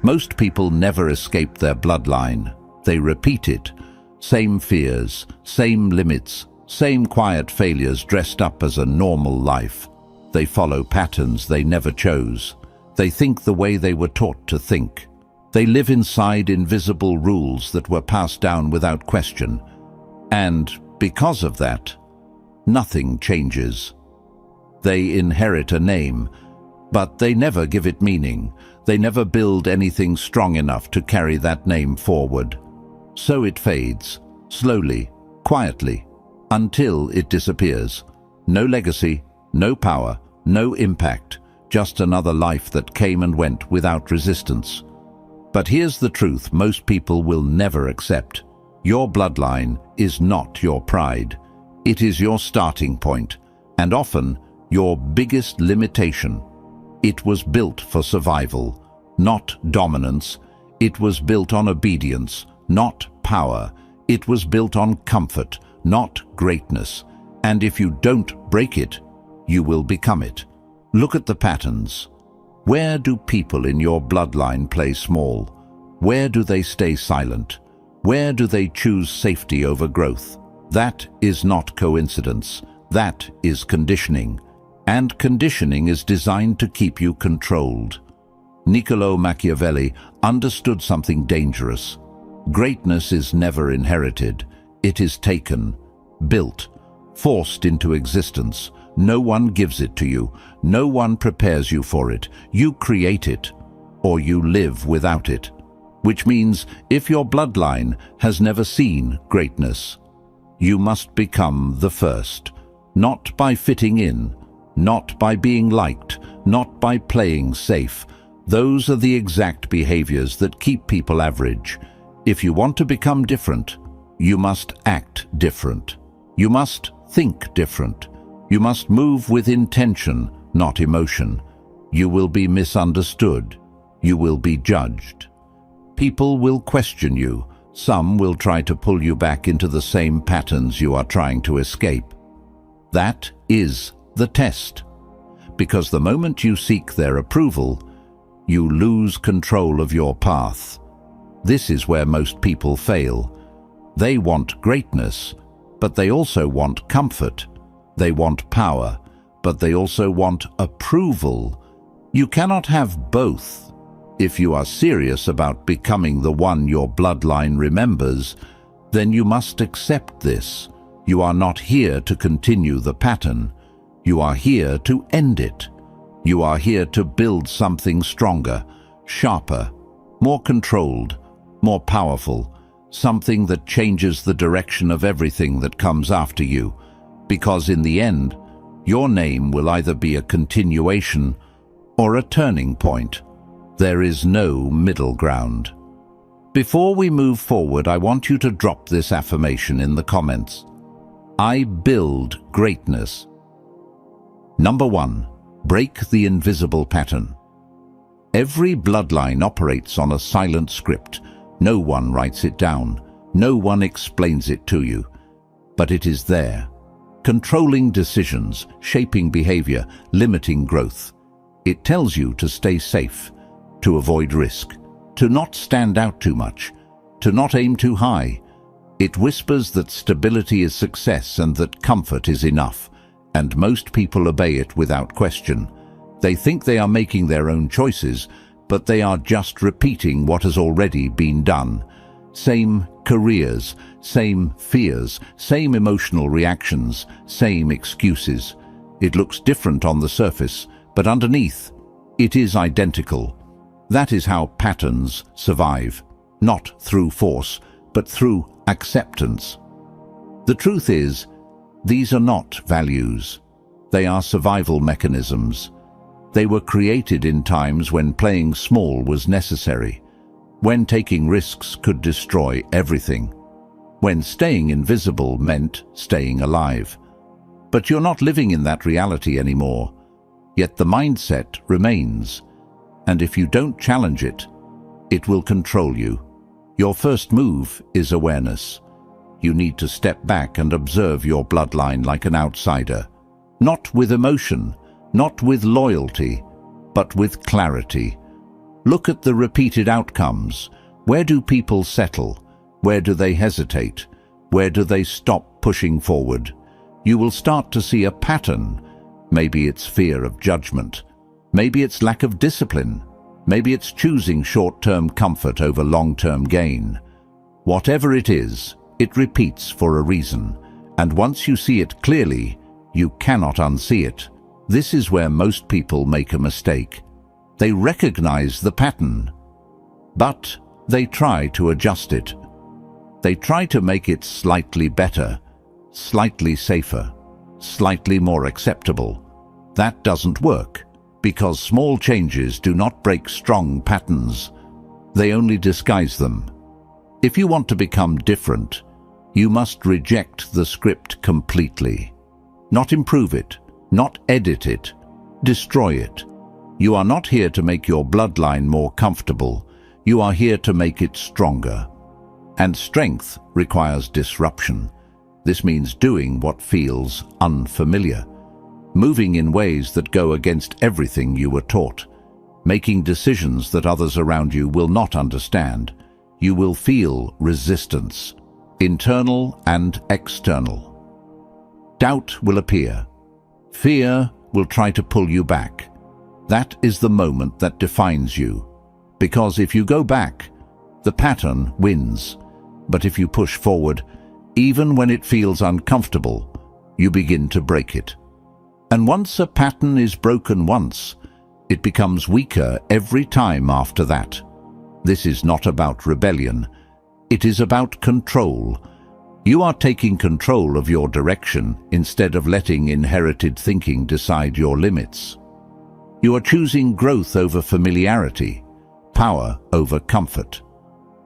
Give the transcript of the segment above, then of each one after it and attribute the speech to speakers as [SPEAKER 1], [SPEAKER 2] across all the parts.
[SPEAKER 1] Most people never escape their bloodline. They repeat it. Same fears, same limits, same quiet failures dressed up as a normal life. They follow patterns they never chose. They think the way they were taught to think. They live inside invisible rules that were passed down without question. And because of that, nothing changes. They inherit a name, but they never give it meaning. They never build anything strong enough to carry that name forward. So it fades, slowly, quietly, until it disappears. No legacy, no power, no impact, just another life that came and went without resistance. But here's the truth most people will never accept. Your bloodline is not your pride. It is your starting point, and often your biggest limitation. It was built for survival, not dominance. It was built on obedience, not power. It was built on comfort, not greatness. And if you don't break it, you will become it. Look at the patterns. Where do people in your bloodline play small? Where do they stay silent? Where do they choose safety over growth? That is not coincidence. That is conditioning. And conditioning is designed to keep you controlled. Niccolo Machiavelli understood something dangerous. Greatness is never inherited. It is taken, built, forced into existence. No one gives it to you. No one prepares you for it. You create it, or you live without it. Which means if your bloodline has never seen greatness, you must become the first. Not by fitting in, not by being liked, not by playing safe. Those are the exact behaviors that keep people average. If you want to become different, you must act different. You must think different. You must move with intention, not emotion. You will be misunderstood. You will be judged. People will question you. Some will try to pull you back into the same patterns you are trying to escape. That is the test. Because the moment you seek their approval, you lose control of your path. This is where most people fail. They want greatness, but they also want comfort. They want power, but they also want approval. You cannot have both. If you are serious about becoming the one your bloodline remembers, then you must accept this. You are not here to continue the pattern. You are here to end it. You are here to build something stronger, sharper, more controlled, more powerful, something that changes the direction of everything that comes after you. Because in the end, your name will either be a continuation or a turning point. There is no middle ground. Before we move forward, I want you to drop this affirmation in the comments. I build greatness. Number 1. Break the invisible pattern. Every bloodline operates on a silent script. No one writes it down. No one explains it to you. But it is there, controlling decisions, shaping behavior, limiting growth. It tells you to stay safe, to avoid risk, to not stand out too much, to not aim too high. It whispers that stability is success and that comfort is enough, and most people obey it without question. They think they are making their own choices, but they are just repeating what has already been done. Same careers, same fears, same emotional reactions, same excuses. It looks different on the surface, but underneath, it is identical. That is how patterns survive, not through force, but through acceptance. The truth is, these are not values. They are survival mechanisms. They were created in times when playing small was necessary, when taking risks could destroy everything, when staying invisible meant staying alive. But you're not living in that reality anymore, yet the mindset remains. And if you don't challenge it, it will control you. Your first move is awareness. You need to step back and observe your bloodline like an outsider. Not with emotion, not with loyalty, but with clarity. Look at the repeated outcomes. Where do people settle? Where do they hesitate? Where do they stop pushing forward? You will start to see a pattern. Maybe it's fear of judgment. Maybe it's lack of discipline. Maybe it's choosing short-term comfort over long-term gain. Whatever it is, it repeats for a reason. And once you see it clearly, you cannot unsee it. This is where most people make a mistake. They recognize the pattern, but they try to adjust it. They try to make it slightly better, slightly safer, slightly more acceptable. That doesn't work, because small changes do not break strong patterns. They only disguise them. If you want to become different, you must reject the script completely. Not improve it, not edit it, destroy it. You are not here to make your bloodline more comfortable. You are here to make it stronger. And strength requires disruption. This means doing what feels unfamiliar, moving in ways that go against everything you were taught, making decisions that others around you will not understand. You will feel resistance, internal and external. Doubt will appear. Fear will try to pull you back. That is the moment that defines you. Because if you go back, the pattern wins. But if you push forward, even when it feels uncomfortable, you begin to break it. And once a pattern is broken once, it becomes weaker every time after that. This is not about rebellion. It is about control. You are taking control of your direction instead of letting inherited thinking decide your limits. You are choosing growth over familiarity, power over comfort.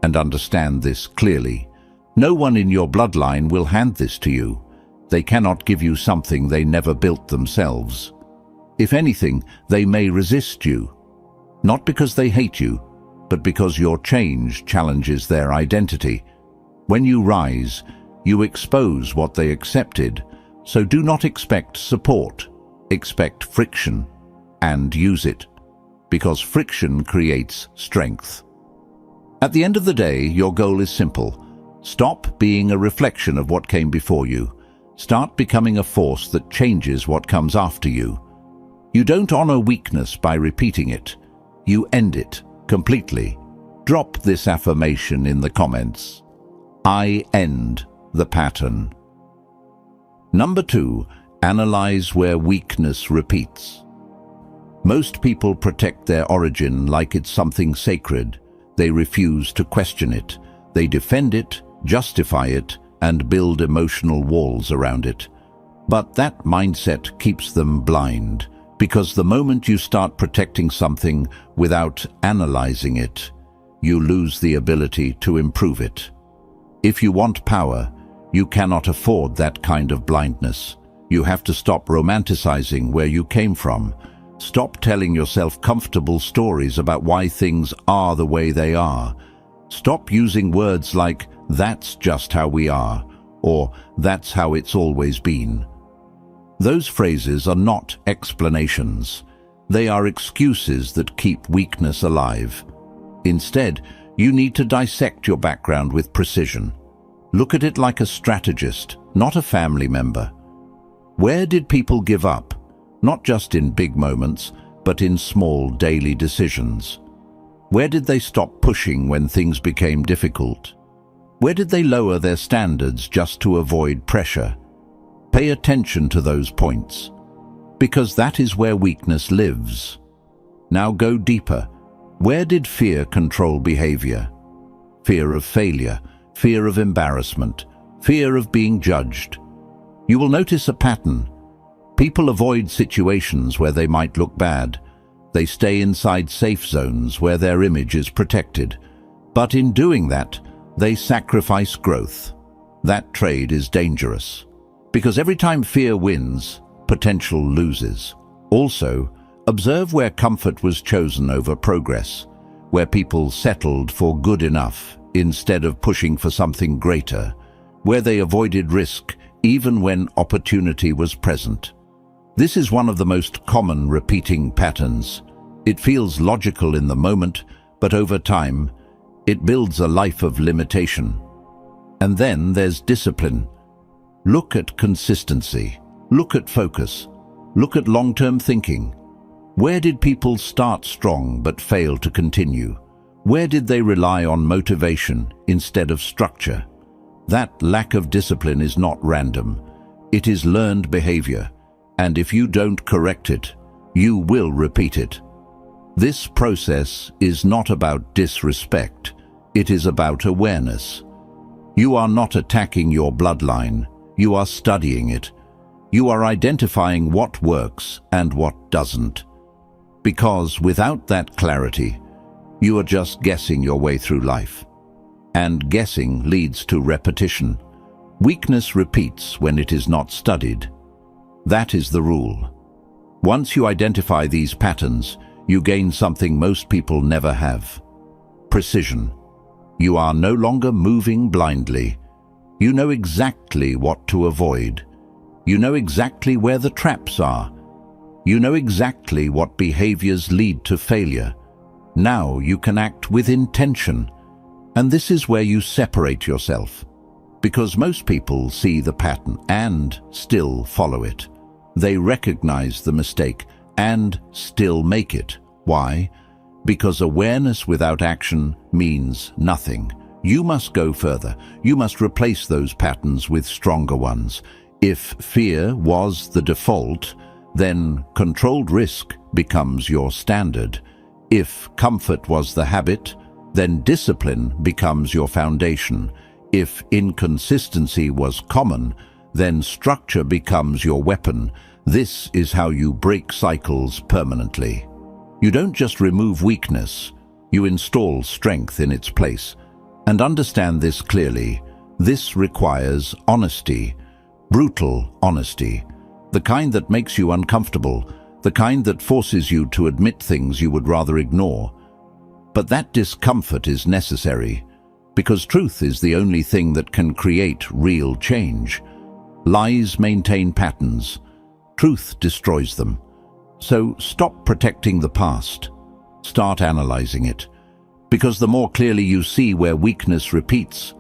[SPEAKER 1] And understand this clearly. No one in your bloodline will hand this to you. They cannot give you something they never built themselves. If anything, they may resist you. Not because they hate you, but because your change challenges their identity. When you rise, you expose what they accepted, so do not expect support. Expect friction, and use it, because friction creates strength. At the end of the day, your goal is simple. Stop being a reflection of what came before you. Start becoming a force that changes what comes after you. You don't honor weakness by repeating it. You end it completely. Drop this affirmation in the comments. I end the pattern. Number 2, analyze where weakness repeats. Most people protect their origin like it's something sacred. They refuse to question it. They defend it, justify it, and build emotional walls around it. But that mindset keeps them blind, because the moment you start protecting something without analyzing it, you lose the ability to improve it. If you want power, you cannot afford that kind of blindness. You have to stop romanticizing where you came from. Stop telling yourself comfortable stories about why things are the way they are. Stop using words like, "That's just how we are," or "That's how it's always been." Those phrases are not explanations. They are excuses that keep weakness alive. Instead, you need to dissect your background with precision. Look at it like a strategist, not a family member. Where did people give up? Not just in big moments, but in small daily decisions. Where did they stop pushing when things became difficult? Where did they lower their standards just to avoid pressure? Pay attention to those points, because that is where weakness lives. Now go deeper. Where did fear control behavior? Fear of failure, fear of embarrassment, fear of being judged. You will notice a pattern. People avoid situations where they might look bad. They stay inside safe zones where their image is protected. But in doing that, they sacrifice growth. That trade is dangerous, because every time fear wins, potential loses. Also, observe where comfort was chosen over progress, where people settled for good enough instead of pushing for something greater, where they avoided risk even when opportunity was present. This is one of the most common repeating patterns. It feels logical in the moment, but over time, it builds a life of limitation. And then there's discipline. Look at consistency. Look at focus. Look at long-term thinking. Where did people start strong but fail to continue? Where did they rely on motivation instead of structure? That lack of discipline is not random. It is learned behavior, and if you don't correct it, you will repeat it. This process is not about disrespect. It is about awareness. You are not attacking your bloodline. You are studying it. You are identifying what works and what doesn't. Because without that clarity, you are just guessing your way through life. And guessing leads to repetition. Weakness repeats when it is not studied. That is the rule. Once you identify these patterns, you gain something most people never have: precision. You are no longer moving blindly. You know exactly what to avoid. You know exactly where the traps are. You know exactly what behaviors lead to failure. Now you can act with intention. And this is where you separate yourself. Because most people see the pattern and still follow it. They recognize the mistake and still make it. Why? Because awareness without action means nothing. You must go further. You must replace those patterns with stronger ones. If fear was the default, then controlled risk becomes your standard. If comfort was the habit, then discipline becomes your foundation. If inconsistency was common, then structure becomes your weapon. This is how you break cycles permanently. You don't just remove weakness, you install strength in its place. And understand this clearly, this requires honesty, brutal honesty, the kind that makes you uncomfortable, the kind that forces you to admit things you would rather ignore. But that discomfort is necessary, because truth is the only thing that can create real change. Lies maintain patterns. Truth destroys them. So stop protecting the past. Start analyzing it. Because the more clearly you see where weakness repeats,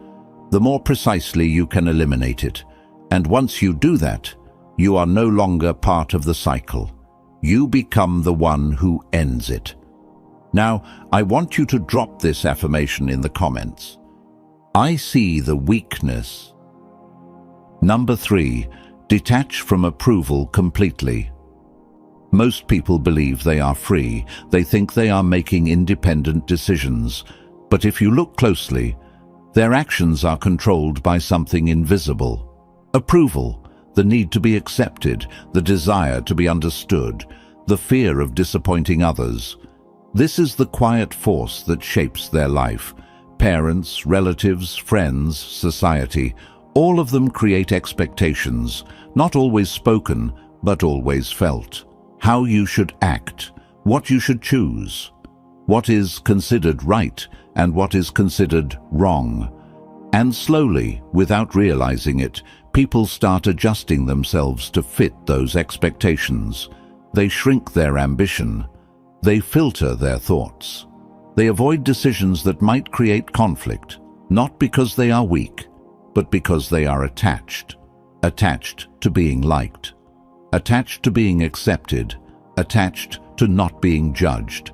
[SPEAKER 1] the more precisely you can eliminate it. And once you do that, you are no longer part of the cycle. You become the one who ends it. Now, I want you to drop this affirmation in the comments. I see the weakness. Number 3, detach from approval completely. Most people believe they are free. They think they are making independent decisions. But if you look closely, their actions are controlled by something invisible. Approval, the need to be accepted, the desire to be understood, the fear of disappointing others. This is the quiet force that shapes their life. Parents, relatives, friends, society, all of them create expectations, not always spoken, but always felt. How you should act, what you should choose, what is considered right and what is considered wrong. And slowly, without realizing it, people start adjusting themselves to fit those expectations. They shrink their ambition. They filter their thoughts. They avoid decisions that might create conflict, not because they are weak, but because they are attached. Attached to being liked. Attached to being accepted, attached to not being judged,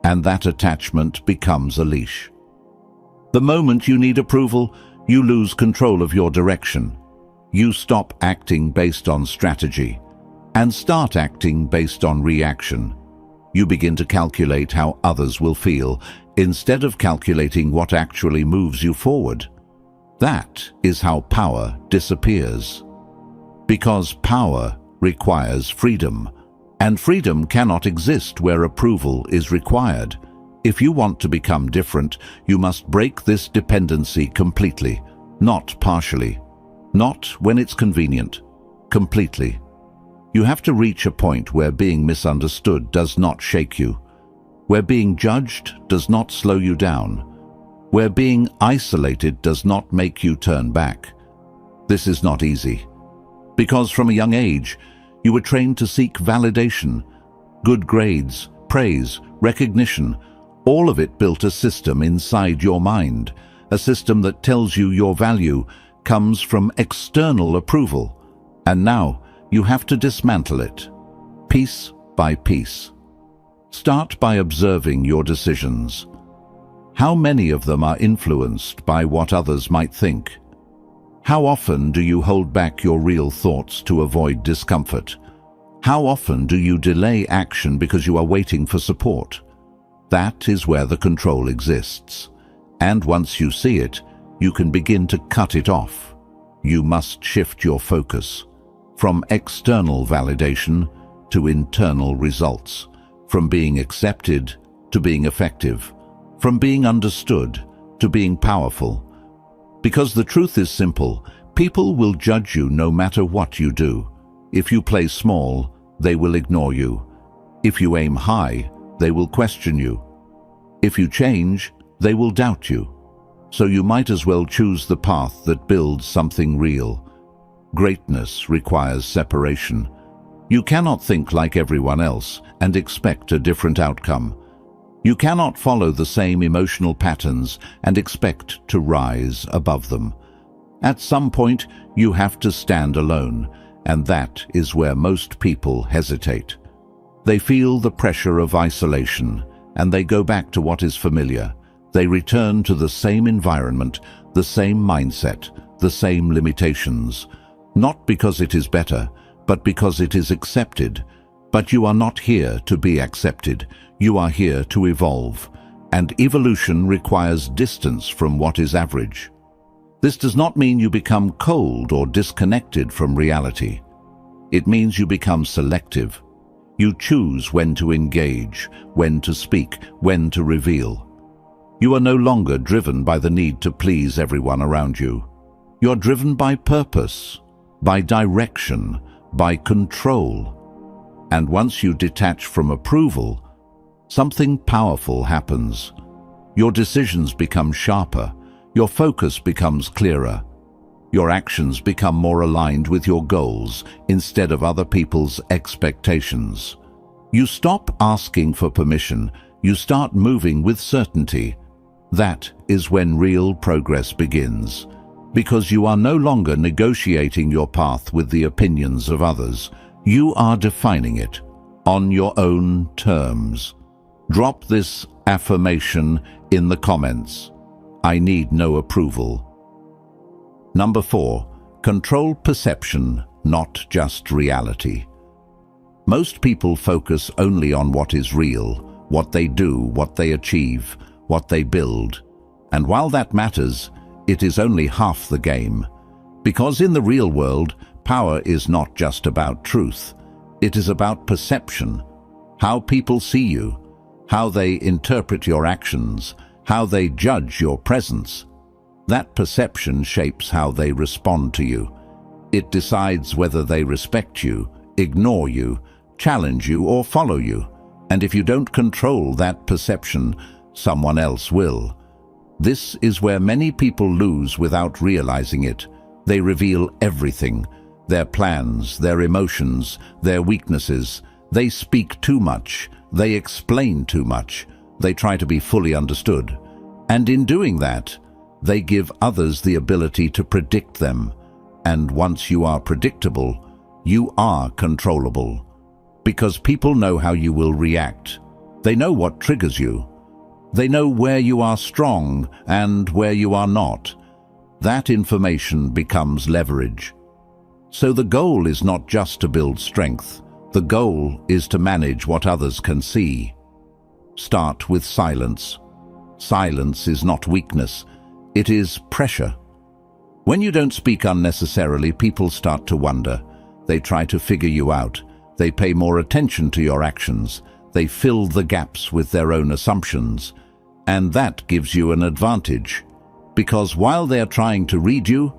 [SPEAKER 1] and that attachment becomes a leash. The moment you need approval, you lose control of your direction. You stop acting based on strategy and start acting based on reaction. You begin to calculate how others will feel instead of calculating what actually moves you forward. That is how power disappears. Because power requires freedom, and freedom cannot exist where approval is required. If you want to become different, you must break this dependency completely, not partially, not when it's convenient, completely. You have to reach a point where being misunderstood does not shake you, where being judged does not slow you down, where being isolated does not make you turn back. This is not easy. Because from a young age, you were trained to seek validation, good grades, praise, recognition, all of it built a system inside your mind, a system that tells you your value comes from external approval. And now you have to dismantle it, piece by piece. Start by observing your decisions. How many of them are influenced by what others might think? How often do you hold back your real thoughts to avoid discomfort? How often do you delay action because you are waiting for support? That is where the control exists. And once you see it, you can begin to cut it off. You must shift your focus from external validation to internal results, from being accepted to being effective, from being understood to being powerful. Because the truth is simple, people will judge you no matter what you do. If you play small, they will ignore you. If you aim high, they will question you. If you change, they will doubt you. So you might as well choose the path that builds something real. Greatness requires separation. You cannot think like everyone else and expect a different outcome. You cannot follow the same emotional patterns and expect to rise above them. At some point, you have to stand alone, and that is where most people hesitate. They feel the pressure of isolation, and they go back to what is familiar. They return to the same environment, the same mindset, the same limitations. Not because it is better, but because it is accepted. But you are not here to be accepted. You are here to evolve. And evolution requires distance from what is average. This does not mean you become cold or disconnected from reality. It means you become selective. You choose when to engage, when to speak, when to reveal. You are no longer driven by the need to please everyone around you. You are driven by purpose, by direction, by control. And once you detach from approval, something powerful happens. Your decisions become sharper, your focus becomes clearer, your actions become more aligned with your goals instead of other people's expectations. You stop asking for permission, you start moving with certainty. That is when real progress begins, because you are no longer negotiating your path with the opinions of others. You are defining it on your own terms. Drop this affirmation in the comments. I need no approval. Number 4, control perception, not just reality. Most people focus only on what is real, what they do, what they achieve, what they build. And while that matters, it is only half the game. Because in the real world, power is not just about truth. It is about perception, how people see you, how they interpret your actions, how they judge your presence. That perception shapes how they respond to you. It decides whether they respect you, ignore you, challenge you, or follow you. And if you don't control that perception, someone else will. This is where many people lose without realizing it. They reveal everything, their plans, their emotions, their weaknesses. They speak too much, they explain too much, they try to be fully understood. And in doing that, they give others the ability to predict them. And once you are predictable, you are controllable. Because people know how you will react. They know what triggers you. They know where you are strong and where you are not. That information becomes leverage. So the goal is not just to build strength. The goal is to manage what others can see. Start with silence. Silence is not weakness. It is pressure. When you don't speak unnecessarily, people start to wonder. They try to figure you out. They pay more attention to your actions. They fill the gaps with their own assumptions. And that gives you an advantage. Because while they're trying to read you,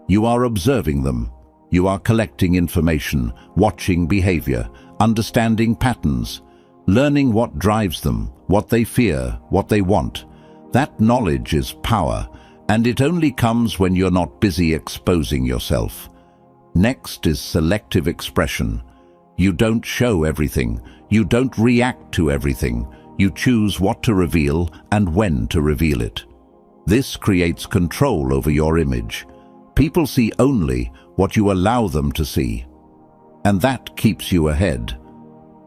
[SPEAKER 1] you are observing them. You are collecting information, watching behavior, understanding patterns, learning what drives them, what they fear, what they want. That knowledge is power, and it only comes when you're not busy exposing yourself. Next is selective expression. You don't show everything. You don't react to everything. You choose what to reveal and when to reveal it. This creates control over your image. People see only what you allow them to see. And that keeps you ahead,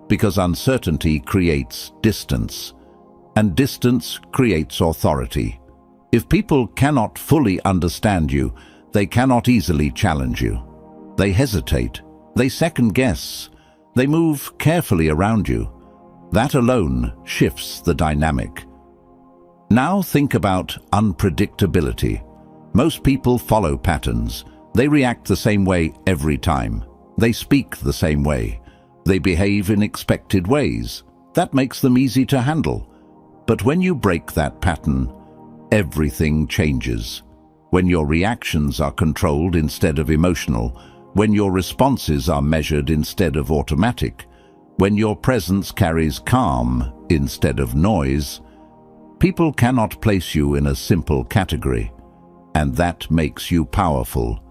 [SPEAKER 1] because uncertainty creates distance, and distance creates authority. If people cannot fully understand you, they cannot easily challenge you. They hesitate, they second guess, they move carefully around you. That alone shifts the dynamic. Now think about unpredictability. Most people follow patterns. They react the same way every time. They speak the same way. They behave in expected ways. That makes them easy to handle. But when you break that pattern, everything changes. When your reactions are controlled instead of emotional, when your responses are measured instead of automatic, when your presence carries calm instead of noise, people cannot place you in a simple category. And that makes you powerful,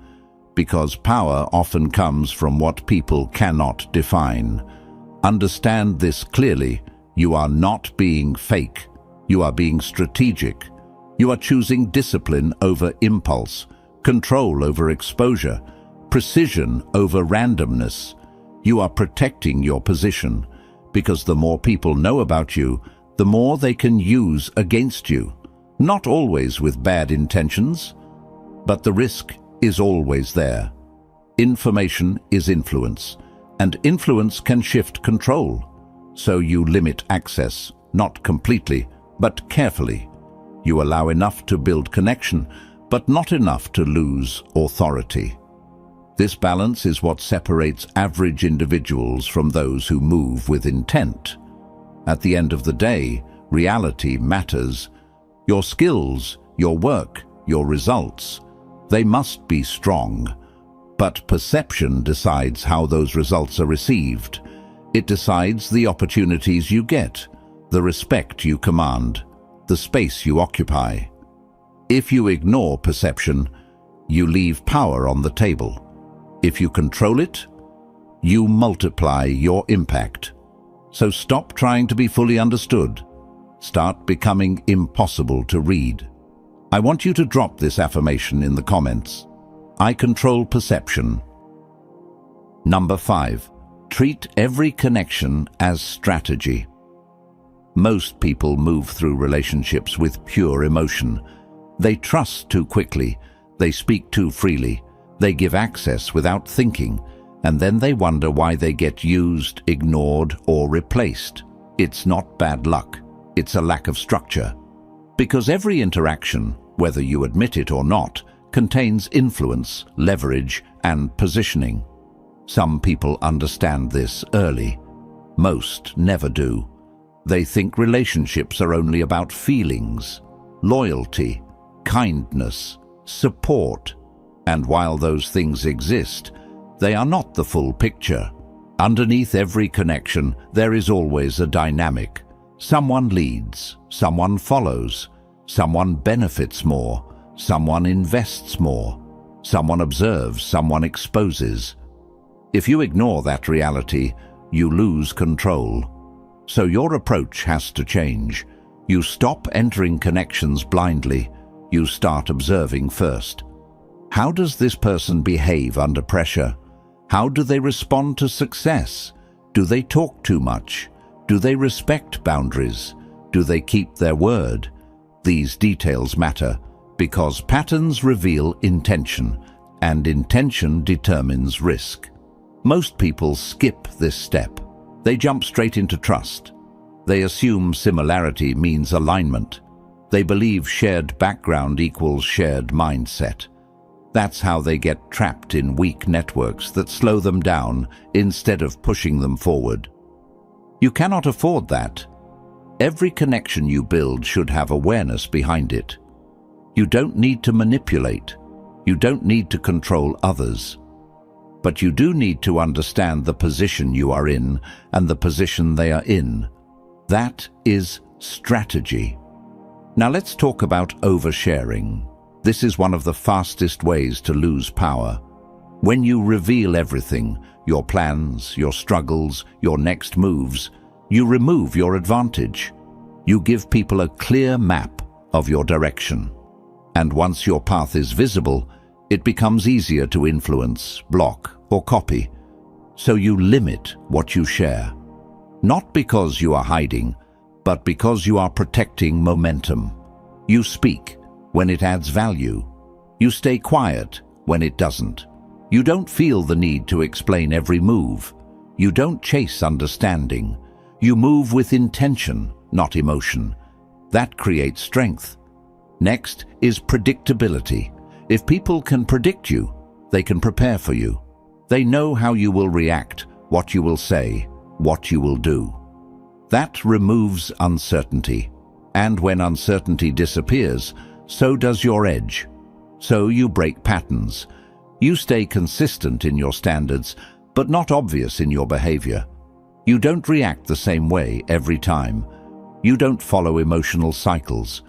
[SPEAKER 1] because power often comes from what people cannot define. Understand this clearly. You are not being fake. You are being strategic. You are choosing discipline over impulse, control over exposure, precision over randomness. You are protecting your position, because the more people know about you, the more they can use against you. Not always with bad intentions, but the risk is always there. Information is influence, and influence can shift control. So you limit access, not completely, but carefully. You allow enough to build connection, but not enough to lose authority. This balance is what separates average individuals from those who move with intent. At the end of the day, reality matters. Your skills, your work, your results, they must be strong. But perception decides how those results are received. It decides the opportunities you get, the respect you command, the space you occupy. If you ignore perception, you leave power on the table. If you control it, you multiply your impact. So stop trying to be fully understood. Start becoming impossible to read. I want you to drop this affirmation in the comments. I control perception. Number 5. Treat every connection as strategy. Most people move through relationships with pure emotion. They trust too quickly, they speak too freely, they give access without thinking, and then they wonder why they get used, ignored, or replaced. It's not bad luck, it's a lack of structure. Because every interaction, whether you admit it or not, contains influence, leverage, and positioning. Some people understand this early. Most never do. They think relationships are only about feelings, loyalty, kindness, support. And while those things exist, they are not the full picture. Underneath every connection, there is always a dynamic. Someone leads, someone follows, someone benefits more, someone invests more, someone observes, someone exposes. If you ignore that reality, you lose control. So your approach has to change. You stop entering connections blindly. You start observing first. How does this person behave under pressure? How do they respond to success? Do they talk too much? Do they respect boundaries? Do they keep their word? These details matter because patterns reveal intention, and intention determines risk. Most people skip this step. They jump straight into trust. They assume similarity means alignment. They believe shared background equals shared mindset. That's how they get trapped in weak networks that slow them down instead of pushing them forward. You cannot afford that. Every connection you build should have awareness behind it. You don't need to manipulate. You don't need to control others. But you do need to understand the position you are in and the position they are in. That is strategy. Now let's talk about oversharing. This is one of the fastest ways to lose power. When you reveal everything, your plans, your struggles, your next moves, you remove your advantage. You give people a clear map of your direction. And once your path is visible, it becomes easier to influence, block, or copy. So you limit what you share. Not because you are hiding, but because you are protecting momentum. You speak when it adds value. You stay quiet when it doesn't. You don't feel the need to explain every move. You don't chase understanding. You move with intention, not emotion. That creates strength. Next is predictability. If people can predict you, they can prepare for you. They know how you will react, what you will say, what you will do. That removes uncertainty. And when uncertainty disappears, so does your edge. So you break patterns. You stay consistent in your standards, but not obvious in your behavior. You don't react the same way every time. You don't follow emotional cycles.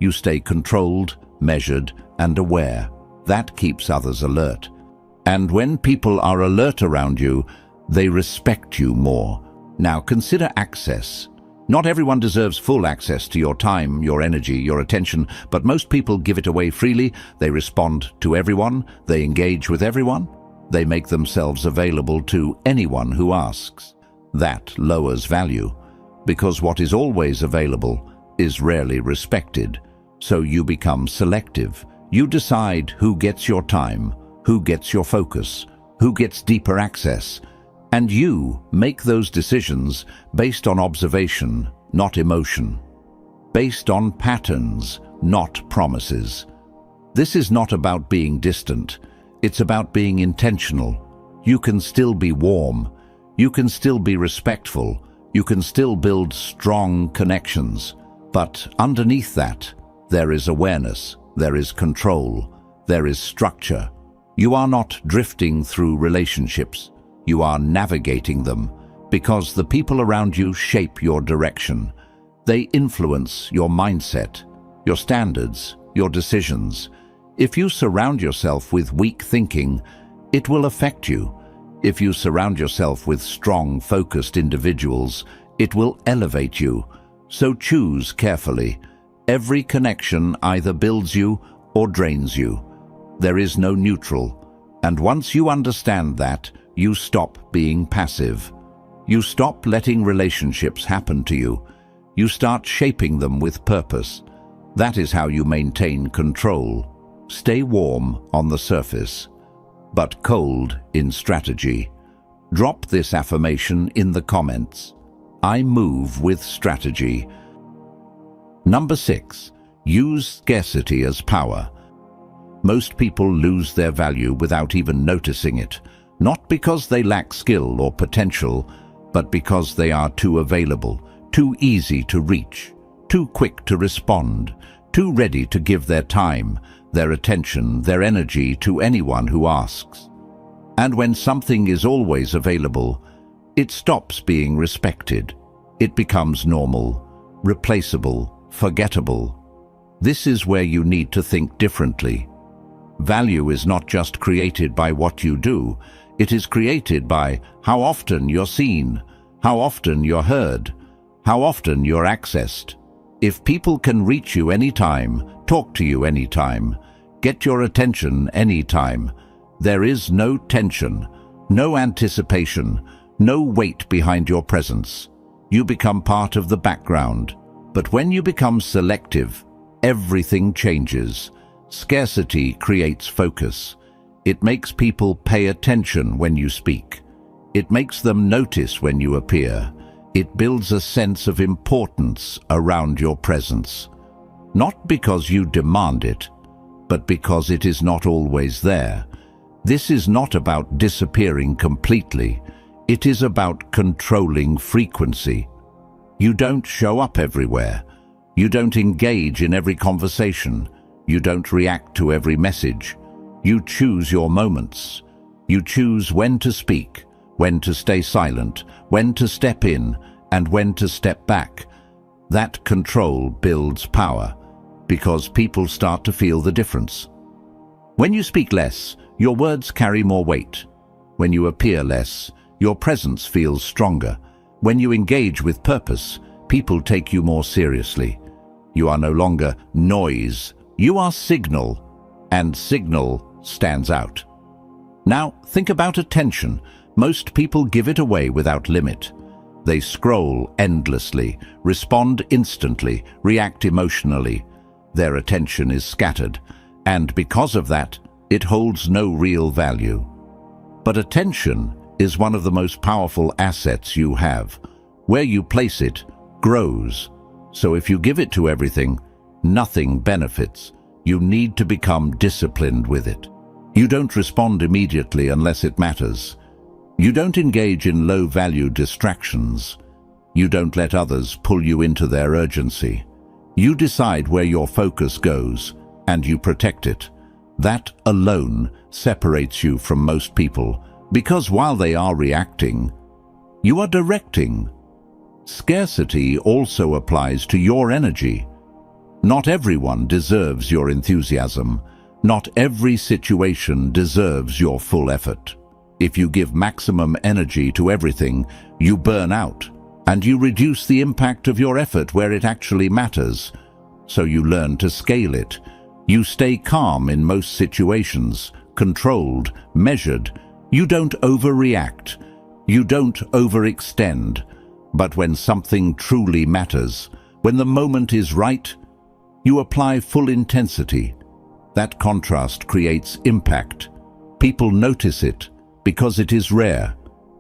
[SPEAKER 1] You stay controlled, measured, and aware. That keeps others alert. And when people are alert around you, they respect you more. Now consider access. Not everyone deserves full access to your time, your energy, your attention, but most people give it away freely. They respond to everyone. They engage with everyone. They make themselves available to anyone who asks. That lowers value, because what is always available is rarely respected. So you become selective. You decide who gets your time, who gets your focus, who gets deeper access. And you make those decisions based on observation, not emotion. Based on patterns, not promises. This is not about being distant. It's about being intentional. You can still be warm. You can still be respectful. You can still build strong connections. But underneath that, there is awareness. There is control. There is structure. You are not drifting through relationships. You are navigating them, because the people around you shape your direction. They influence your mindset, your standards, your decisions. If you surround yourself with weak thinking, it will affect you. If you surround yourself with strong, focused individuals, it will elevate you. So choose carefully. Every connection either builds you or drains you. There is no neutral. And once you understand that, you stop being passive. You stop letting relationships happen to you. You start shaping them with purpose. That is how you maintain control. Stay warm on the surface, but cold in strategy. Drop this affirmation in the comments. I move with strategy. Number 6. Use scarcity as power. Most people lose their value without even noticing it. Not because they lack skill or potential, but because they are too available, too easy to reach, too quick to respond, too ready to give their time, their attention, their energy to anyone who asks. And when something is always available, it stops being respected. It becomes normal, replaceable, forgettable. This is where you need to think differently. Value is not just created by what you do. It is created by how often you're seen, how often you're heard, how often you're accessed. If people can reach you anytime, talk to you anytime, get your attention anytime, there is no tension, no anticipation, no weight behind your presence. You become part of the background. But when you become selective, everything changes. Scarcity creates focus. It makes people pay attention when you speak. It makes them notice when you appear. It builds a sense of importance around your presence. Not because you demand it, but because it is not always there. This is not about disappearing completely. It is about controlling frequency. You don't show up everywhere. You don't engage in every conversation. You don't react to every message. You choose your moments. You choose when to speak, when to stay silent, when to step in, and when to step back. That control builds power, because people start to feel the difference. When you speak less, your words carry more weight. When you appear less, your presence feels stronger. When you engage with purpose, People take you more seriously. You are no longer noise, you are signal, and signal stands out. Now, think about attention. Most people give it away without limit. They scroll endlessly, respond instantly, react emotionally. Their attention is scattered, and because of that, it holds no real value. But attention is one of the most powerful assets you have. Where you place it grows. So if you give it to everything, nothing benefits. You need to become disciplined with it. You don't respond immediately unless it matters. You don't engage in low-value distractions. You don't let others pull you into their urgency. You decide where your focus goes, and you protect it. That alone separates you from most people, because while they are reacting, you are directing. Scarcity also applies to your energy. Not everyone deserves your enthusiasm. Not every situation deserves your full effort. If you give maximum energy to everything, you burn out, and you reduce the impact of your effort where it actually matters. So you learn to scale it. You stay calm in most situations, controlled, measured. You don't overreact. You don't overextend. But when something truly matters, when the moment is right, you apply full intensity. That contrast creates impact. People notice it because it is rare,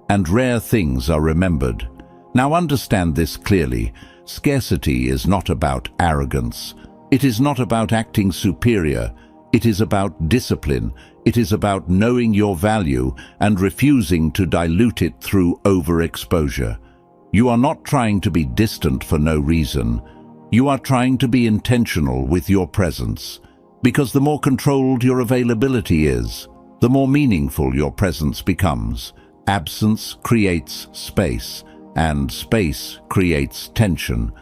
[SPEAKER 1] and rare things are remembered. Now understand this clearly. Scarcity is not about arrogance. It is not about acting superior. It is about discipline. It is about knowing your value and refusing to dilute it through overexposure. You are not trying to be distant for no reason. You are trying to be intentional with your presence. Because the more controlled your availability is, the more meaningful your presence becomes. Absence creates space, and space creates tension.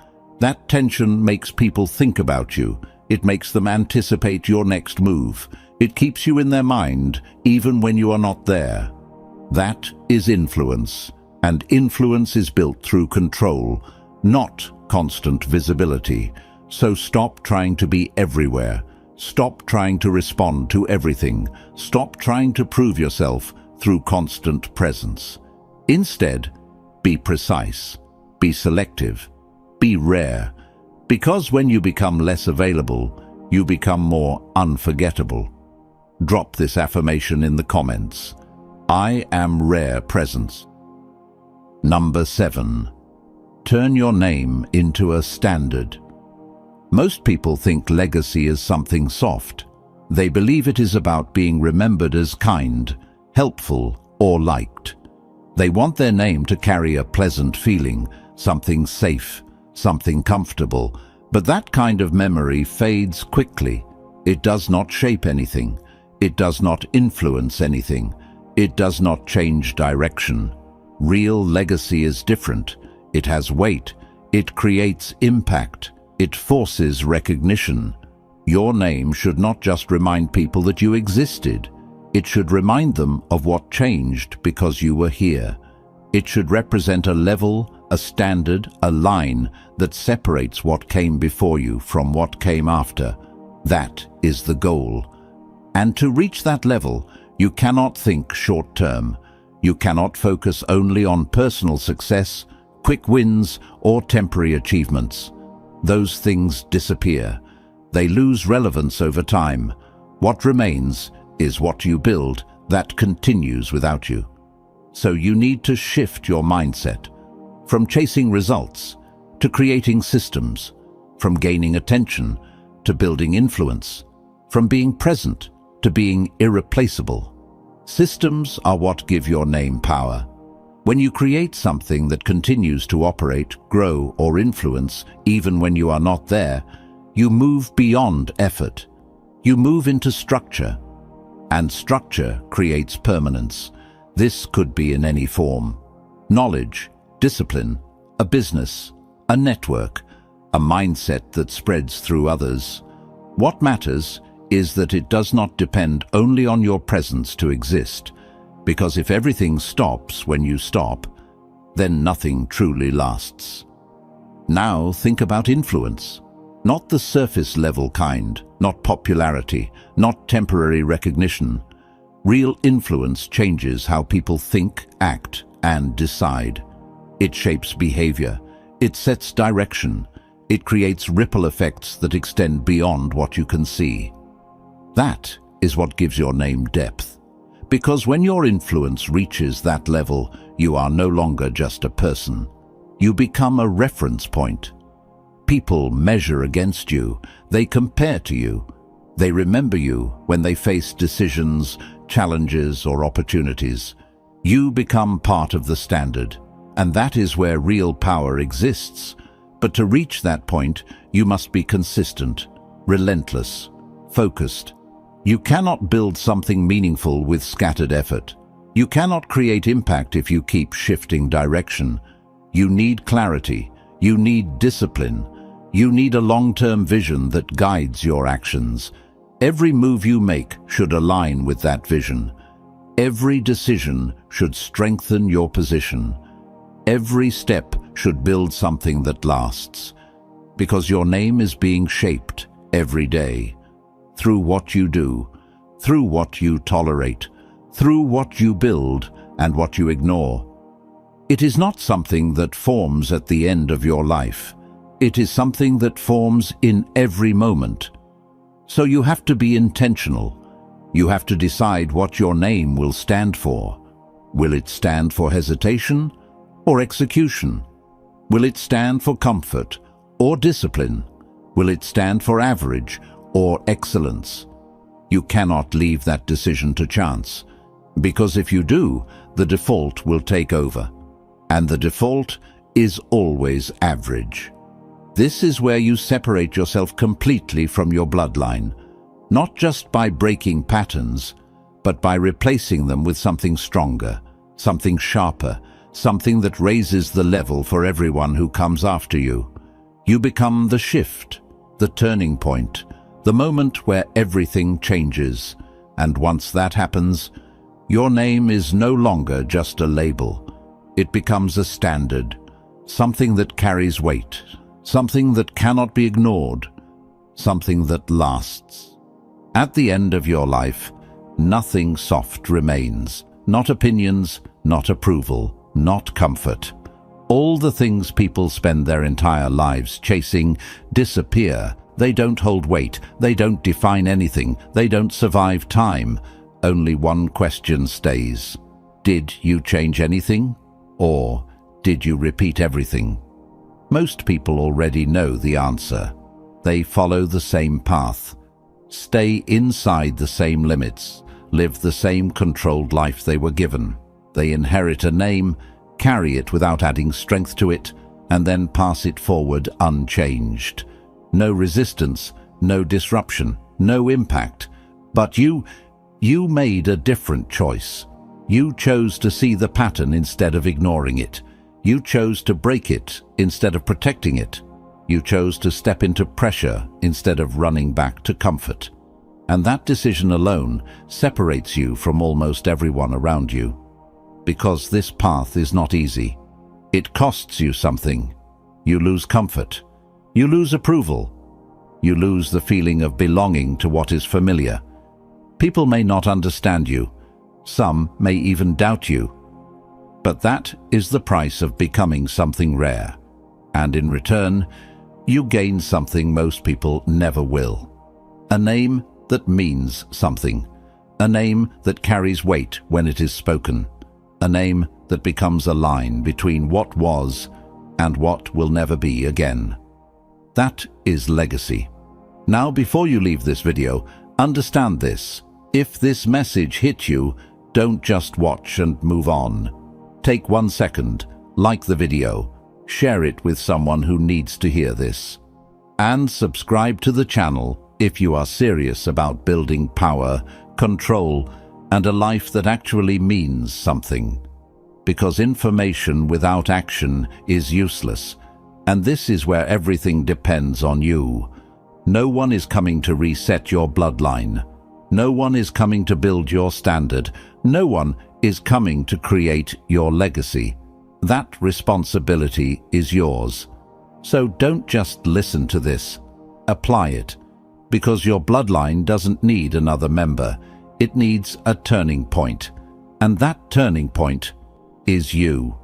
[SPEAKER 1] That tension makes people think about you. It makes them anticipate your next move. It keeps you in their mind, even when you are not there. That is influence, and influence is built through control, not constant visibility. So stop trying to be everywhere. Stop trying to respond to everything. Stop trying to prove yourself through constant presence. Instead, be precise, be selective, be rare. Because when you become less available, you become more unforgettable. Drop this affirmation in the comments. I am rare presence. Number 7. Turn your name into a standard. Most people think legacy is something soft. They believe it is about being remembered as kind, helpful, or liked. They want their name to carry a pleasant feeling, something safe, something comfortable. But that kind of memory fades quickly. It does not shape anything. It does not influence anything. It does not change direction. Real legacy is different. It has weight. It creates impact. It forces recognition. Your name should not just remind people that you existed. It should remind them of what changed because you were here. It should represent a level, a standard, a line that separates what came before you from what came after. That is the goal. And to reach that level, you cannot think short-term. You cannot focus only on personal success, quick wins, or temporary achievements. Those things disappear. They lose relevance over time. What remains is what you build that continues without you. So you need to shift your mindset from chasing results to creating systems, from gaining attention to building influence, from being present to being irreplaceable. Systems are what give your name power. When you create something that continues to operate, grow, or influence, even when you are not there, you move beyond effort. You move into structure, and structure creates permanence. This could be in any form: knowledge, discipline, a business, a network, a mindset that spreads through others. What matters is that it does not depend only on your presence to exist. Because if everything stops when you stop, then nothing truly lasts. Now think about influence. Not the surface level kind, not popularity, not temporary recognition. Real influence changes how people think, act, and decide. It shapes behavior. It sets direction. It creates ripple effects that extend beyond what you can see. That is what gives your name depth. Because when your influence reaches that level, you are no longer just a person. You become a reference point. People measure against you. They compare to you. They remember you when they face decisions, challenges, or opportunities. You become part of the standard, and that is where real power exists. But to reach that point, you must be consistent, relentless, focused. You cannot build something meaningful with scattered effort. You cannot create impact if you keep shifting direction. You need clarity. You need discipline. You need a long-term vision that guides your actions. Every move you make should align with that vision. Every decision should strengthen your position. Every step should build something that lasts. Because your name is being shaped every day. Through what you do, through what you tolerate, through what you build and what you ignore. It is not something that forms at the end of your life. It is something that forms in every moment. So you have to be intentional. You have to decide what your name will stand for. Will it stand for hesitation or execution? Will it stand for comfort or discipline? Will it stand for average or excellence? You cannot leave that decision to chance, because if you do, the default will take over. And the default is always average. This is where you separate yourself completely from your bloodline, not just by breaking patterns, but by replacing them with something stronger, something sharper, something that raises the level for everyone who comes after you. You become the shift, the turning point, the moment where everything changes. And once that happens, your name is no longer just a label. It becomes a standard, something that carries weight, something that cannot be ignored, something that lasts. At the end of your life, nothing soft remains. Not opinions, not approval, not comfort. All the things people spend their entire lives chasing disappear. They don't hold weight. They don't define anything. They don't survive time. Only one question stays. Did you change anything? Or did you repeat everything? Most people already know the answer. They follow the same path, stay inside the same limits, live the same controlled life they were given. They inherit a name, carry it without adding strength to it, and then pass it forward unchanged. No resistance, no disruption, no impact. But you made a different choice. You chose to see the pattern instead of ignoring it. You chose to break it instead of protecting it. You chose to step into pressure instead of running back to comfort. And that decision alone separates you from almost everyone around you. Because this path is not easy. It costs you something. You lose comfort. You lose approval. You lose the feeling of belonging to what is familiar. People may not understand you. Some may even doubt you. But that is the price of becoming something rare. And in return, you gain something most people never will. A name that means something. A name that carries weight when it is spoken. A name that becomes a line between what was and what will never be again. That is legacy. Now, before you leave this video, understand this. If this message hit you, don't just watch and move on. Take 1 second, like the video, share it with someone who needs to hear this, and subscribe to the channel if you are serious about building power, control, and a life that actually means something. Because information without action is useless, and this is where everything depends on you. No one is coming to reset your bloodline. No one is coming to build your standard. No one is coming to create your legacy. That responsibility is yours. So don't just listen to this. Apply it. Because your bloodline doesn't need another member. It needs a turning point. And that turning point is you.